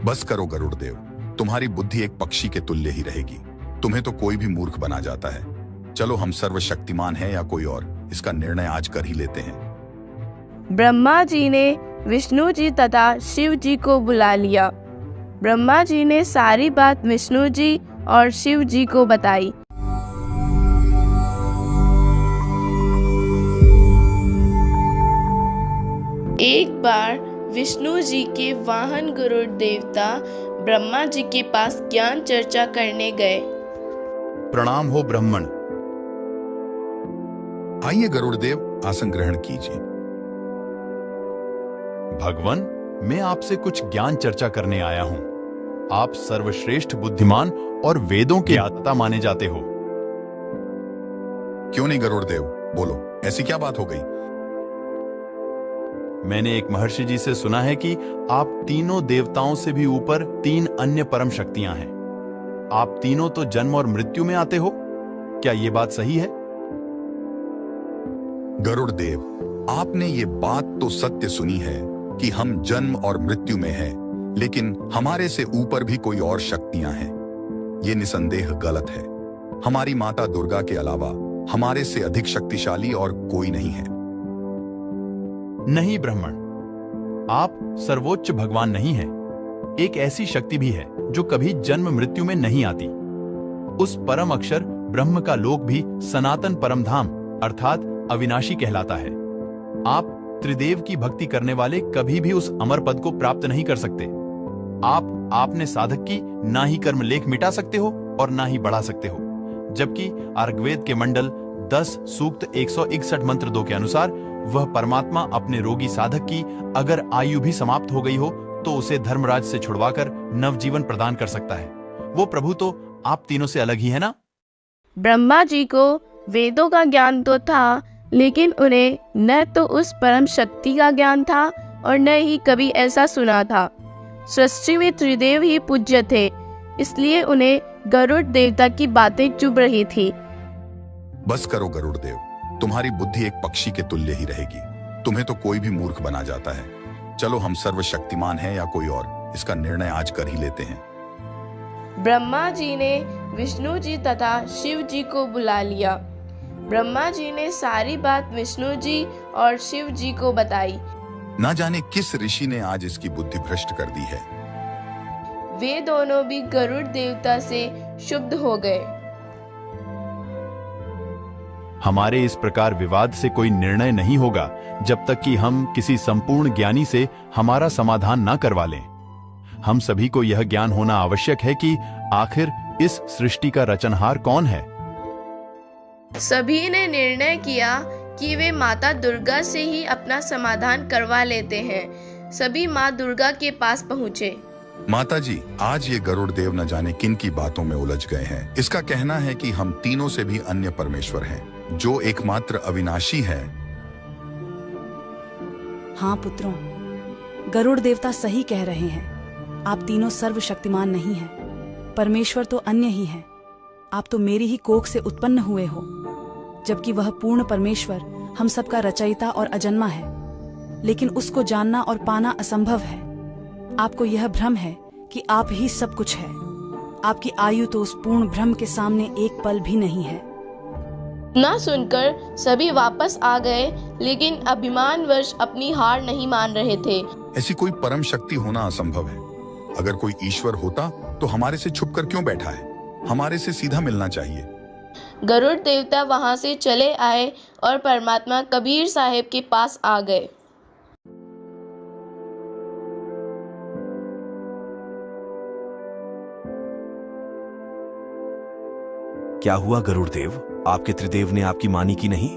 बस करो गरुड़ देव, तुम्हारी बुद्धि एक पक्षी के तुल्य ही रहेगी। तुम्हें तो कोई भी मूर्ख बना जाता है। चलो हम सर्वशक्तिमान हैं या कोई और, इसका निर्णय आज कर ही लेते हैं। ब्रह्मा जी ने विष्णु जी तथा शिव जी को बुला लिया। ब्रह्मा जी ने सारी बात विष्णु जी और शिव जी को बताई। एक बार विष्णु जी के वाहन गरुड़ देवता ब्रह्मा जी के पास ज्ञान चर्चा करने गए। प्रणाम हो ब्राह्मण। आइए गरुड़ देव, आसन ग्रहण कीजिए। भगवान, मैं आपसे कुछ ज्ञान चर्चा करने आया हूं। आप सर्वश्रेष्ठ बुद्धिमान और वेदों के ज्ञाता माने जाते हो। क्यों नहीं गरुड़ देव, बोलो, ऐसी क्या बात हो गई? मैंने एक महर्षि जी से सुना है कि आप तीनों देवताओं से भी ऊपर 3 अन्य परम शक्तियां हैं। आप तीनों तो जन्म और मृत्यु में आते हो, क्या यह बात सही है? गरुड़ देव, आपने ये बात तो सत्य सुनी है कि हम जन्म और मृत्यु में हैं, लेकिन हमारे से ऊपर भी कोई और शक्तियां हैं। ये निसंदेह गलत है। हमारी माता दुर्गा के अलावा हमारे से अधिक शक्तिशाली और कोई नहीं है। नहीं ब्राह्मण, आप सर्वोच्च भगवान नहीं हैं। एक ऐसी शक्ति भी है जो कभी जन्म मृत्यु में नहीं आती। उस परम अक्षर ब्रह्म का लोक भी सनातन परम धाम अर्थात अविनाशी कहलाता है। आप त्रिदेव की भक्ति करने वाले कभी भी उस अमर पद को प्राप्त नहीं कर सकते। आपने साधक की ना ही कर्म लेख मिटा सकते हो और ना ही बढ़ा सकते हो। जबकि अर्ग्वेद के मंडल 10 सूक्त 161 मंत्र 2 के अनुसार वह परमात्मा अपने रोगी साधक की अगर आयु भी समाप्त हो गई हो तो उसे धर्मराज से छुड़वाकर नवजीवन प्रदान कर सकता है। वो प्रभु तो आप तीनों से अलग ही है ना। ब्रह्मा जी को वेदों का ज्ञान तो था, लेकिन उन्हें न तो उस परम शक्ति का ज्ञान था और न ही कभी ऐसा सुना था। सृष्टि में त्रिदेव ही पूज्य थे, इसलिए उन्हें गरुड़ देवता की बातें चुभ रही थी। बस करो गरुड़ देव, तुम्हारी बुद्धि एक पक्षी के तुल्य ही रहेगी। तुम्हें तो कोई भी मूर्ख बना जाता है। चलो हम सर्वशक्तिमान हैं या कोई और, इसका निर्णय आज कर ही लेते हैं। ब्रह्मा जी ने विष्णु जी तथा शिव जी को बुला लिया। ब्रह्मा जी ने सारी बात विष्णु जी और शिव जी को बताई। ना जाने किस ऋषि ने आज इसकी बुद्धि भ्रष्ट कर दी है। वे दोनों भी गरुड़ देवता से शुद्ध हो गए। हमारे इस प्रकार विवाद से कोई निर्णय नहीं होगा जब तक कि हम किसी संपूर्ण ज्ञानी से हमारा समाधान ना करवा लें। हम सभी को यह ज्ञान होना आवश्यक है कि आखिर इस सृष्टि का रचनहार कौन है। सभी ने निर्णय किया कि वे माता दुर्गा से ही अपना समाधान करवा लेते हैं। सभी माँ दुर्गा के पास पहुँचे। माता जी, आज ये गरुड़ देव न जाने किन की बातों में उलझ गए हैं। इसका कहना है कि हम तीनों से भी अन्य परमेश्वर हैं, जो एकमात्र अविनाशी है। हाँ पुत्रों, गरुड़ देवता सही कह रहे हैं। आप तीनों सर्वशक्तिमान नहीं हैं। परमेश्वर तो अन्य ही है। आप तो मेरी ही कोख से उत्पन्न हुए हो, जबकि वह पूर्ण परमेश्वर हम सबका रचयिता और अजन्मा है। लेकिन उसको जानना और पाना असंभव है। आपको यह भ्रम है कि आप ही सब कुछ है। आपकी आयु तो उस पूर्ण भ्रम के सामने एक पल भी नहीं है। ना सुनकर सभी वापस आ गए, लेकिन अभिमानवश अपनी हार नहीं मान रहे थे। ऐसी कोई परम शक्ति होना असंभव है। अगर कोई ईश्वर होता तो हमारे से छुपकर क्यों बैठा है? हमारे से सीधा मिलना चाहिए। गरुड़ देवता वहां से चले आए और परमात्मा कबीर साहिब के पास आ गए। क्या हुआ गरुड़ देव? आपके त्रिदेव ने आपकी मानी की नहीं?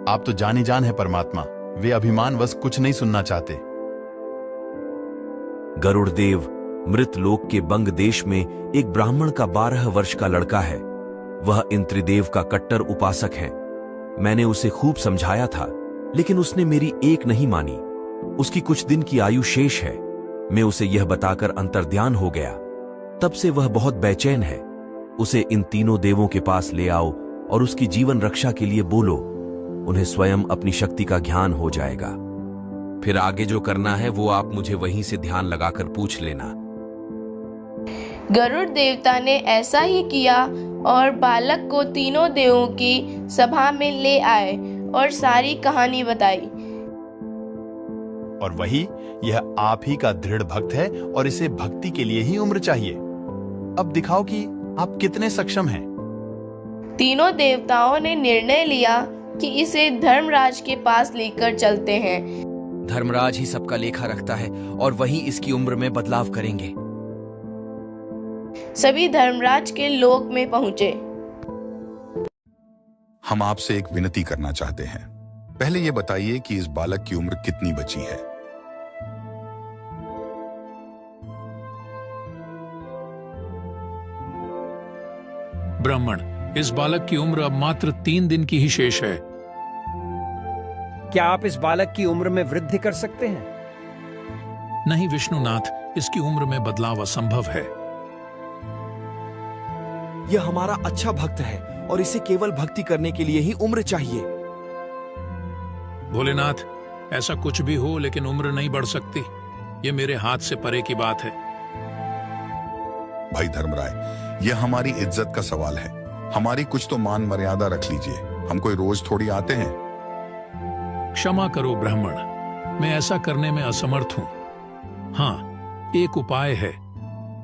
आप तो जाने जान है परमात्मा। वे अभिमानवश कुछ नहीं सुनना चाहते। गरुड़ देव, मृत लोक के बंग देश में एक ब्राह्मण का 12 वर्ष का लड़का है। वह इन त्रिदेव का कट्टर उपासक है। मैंने उसे खूब समझाया था, लेकिन उसने मेरी एक नहीं मानी। उसकी कुछ दिन की आयु शेष है। मैं उसे यह बताकर अंतर्ध्यान हो गया। तब से वह बहुत बेचैन है। उसे इन तीनों देवों के पास ले आओ और उसकी जीवन रक्षा के लिए बोलो। उन्हें स्वयं अपनी शक्ति का ज्ञान हो जाएगा। फिर आगे जो करना है वो आप मुझे वहीं से ध्यान लगाकर पूछ लेना। गरुड़ देवता ने ऐसा ही किया और बालक को तीनों देवों की सभा में ले आए और सारी कहानी बताई। और वही यह आप ही का दृढ़ भक्त है और इसे भक्ति के लिए ही उम्र चाहिए। अब दिखाओ कि आप कितने सक्षम हैं। तीनों देवताओं ने निर्णय लिया कि इसे धर्मराज के पास लेकर चलते हैं। धर्मराज ही सबका लेखा रखता है और वही इसकी उम्र में बदलाव करेंगे। सभी धर्मराज के लोक में पहुंचे। हम आपसे एक विनती करना चाहते हैं। पहले ये बताइए कि इस बालक की उम्र कितनी बची है। ब्राह्मण, इस बालक की उम्र अब मात्र 3 दिन की ही शेष है। क्या आप इस बालक की उम्र में वृद्धि कर सकते हैं? नहीं विष्णुनाथ, इसकी उम्र में बदलाव असंभव है। यह हमारा अच्छा भक्त है और इसे केवल भक्ति करने के लिए ही उम्र चाहिए। भोलेनाथ, ऐसा कुछ भी हो लेकिन उम्र नहीं बढ़ सकती। ये मेरे हाथ से परे की बात है। भाई धर्मराय, यह हमारी इज्जत का सवाल है। हमारी कुछ तो मान मर्यादा रख लीजिए। हम कोई रोज थोड़ी आते हैं। क्षमा करो ब्राह्मण, मैं ऐसा करने में असमर्थ हूं। हाँ, एक उपाय है।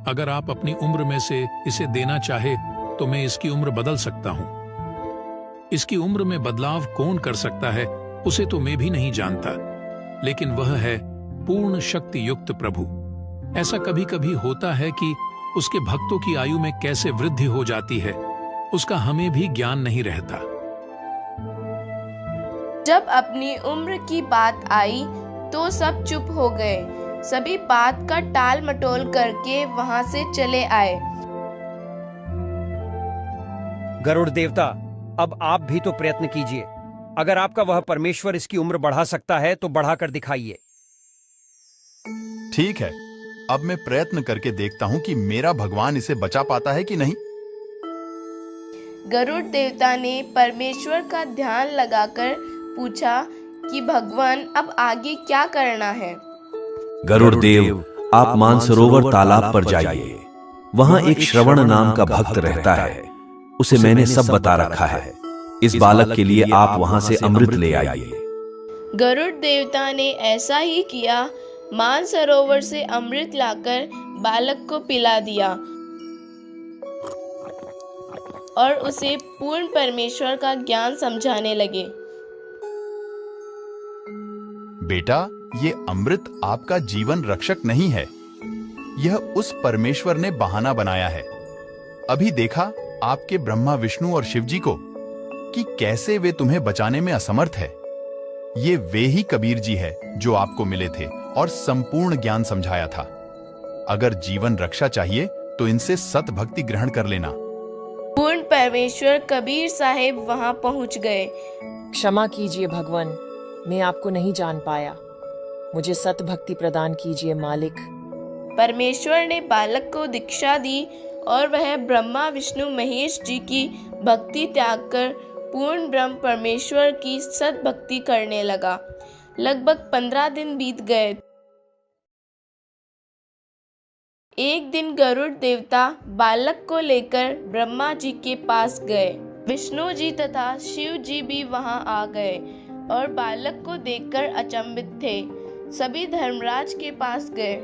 अगर आप अपनी उम्र में से इसे देना चाहे तो मैं इसकी उम्र बदल सकता हूं। इसकी उम्र में बदलाव कौन कर सकता है उसे तो मैं भी नहीं जानता, लेकिन वह है पूर्ण शक्ति युक्त प्रभु। ऐसा कभी कभी होता है कि उसके भक्तों की आयु में कैसे वृद्धि हो जाती है, उसका हमें भी ज्ञान नहीं रहता। जब अपनी उम्र की बात आई तो सब चुप हो गए। सभी बात का टाल मटोल करके वहां से चले आए। गरुड़ देवता, अब आप भी तो प्रयत्न कीजिए। अगर आपका वह परमेश्वर इसकी उम्र बढ़ा सकता है तो बढ़ाकर दिखाइए। ठीक है, अब मैं प्रयत्न करके देखता हूं कि मेरा भगवान इसे बचा पाता है कि नहीं। गरुड़ देवता ने परमेश्वर का ध्यान लगाकर पूछा कि भगवान अब आगे क्या करना है। गरुड़ देव, आप मानसरोवर तालाब पर जाइए। वहां एक श्रवण नाम का भक्त रहता है। उसे मैंने सब बता रखा है। इस बालक के लिए आप वहां से अमृत ले आइए। गरुड़ देवता ने ऐसा ही किया। मानसरोवर से अमृत लाकर बालक को पिला दिया और उसे पूर्ण परमेश्वर का ज्ञान समझाने लगे। बेटा, ये अमृत आपका जीवन रक्षक नहीं है। यह उस परमेश्वर ने बहाना बनाया है। अभी देखा आपके ब्रह्मा, विष्णु और शिव जी को कि कैसे वे तुम्हें बचाने में असमर्थ है। ये वे ही कबीर जी है जो आपको मिले थे और संपूर्ण ज्ञान समझाया था। अगर जीवन रक्षा चाहिए तो इनसे सत भक्ति ग्रहण कर लेना। पूर्ण परमेश्वर कबीर साहिब वहां पहुंच गए। क्षमा कीजिए भगवान, मैं आपको नहीं जान पाया। मुझे सत भक्ति प्रदान कीजिए मालिक। परमेश्वर ने बालक को दीक्षा दी और वह ब्रह्मा, विष्णु, महेश जी की भक्ति त्याग कर पूर्ण ब्रह्म परमेश्वर की सत भक्ति करने लगा। लगभग 15 दिन बीत गए। एक दिन गरुड़ देवता बालक को लेकर ब्रह्मा जी के पास गए। विष्णु जी तथा शिव जी भी वहां आ गए और बालक को देखकर अचंभित थे। सभी धर्मराज के पास गए।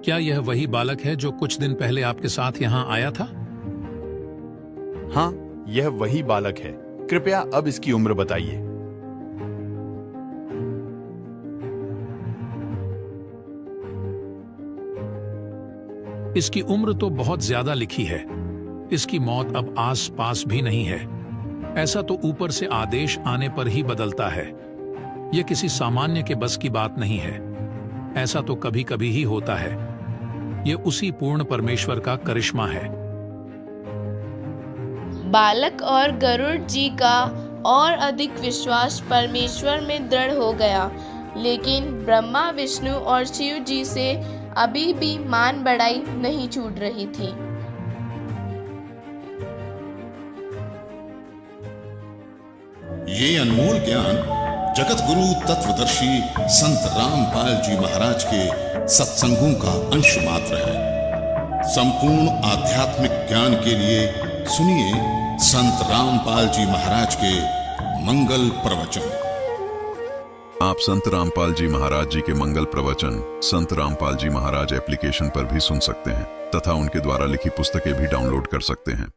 क्या यह वही बालक है जो कुछ दिन पहले आपके साथ यहाँ आया था? हाँ, यह वही बालक है। कृपया अब इसकी उम्र बताइए। इसकी उम्र तो बहुत ज्यादा लिखी है। इसकी मौत अब आस पास भी नहीं है। ऐसा तो ऊपर से आदेश आने पर ही बदलता है। यह किसी सामान्य के बस की बात नहीं है। ऐसा तो कभी कभी ही होता है। यह उसी पूर्ण परमेश्वर का करिश्मा है। बालक और गरुड़ जी का और अधिक विश्वास परमेश्वर में दृढ़ हो गया, लेकिन ब्रह्मा, विष्णु और शिव जी से अभी भी मान बढ़ाई नहीं छूट रही थी। ये अनमोल ज्ञान जगत गुरु तत्वदर्शी संत रामपाल जी महाराज के सत्संगों का अंश मात्र है। संपूर्ण आध्यात्मिक ज्ञान के लिए सुनिए संत रामपाल जी महाराज के मंगल प्रवचन। आप संत रामपाल जी महाराज जी के मंगल प्रवचन संत रामपाल जी महाराज एप्लीकेशन पर भी सुन सकते हैं तथा उनके द्वारा लिखी पुस्तकें भी डाउनलोड कर सकते हैं।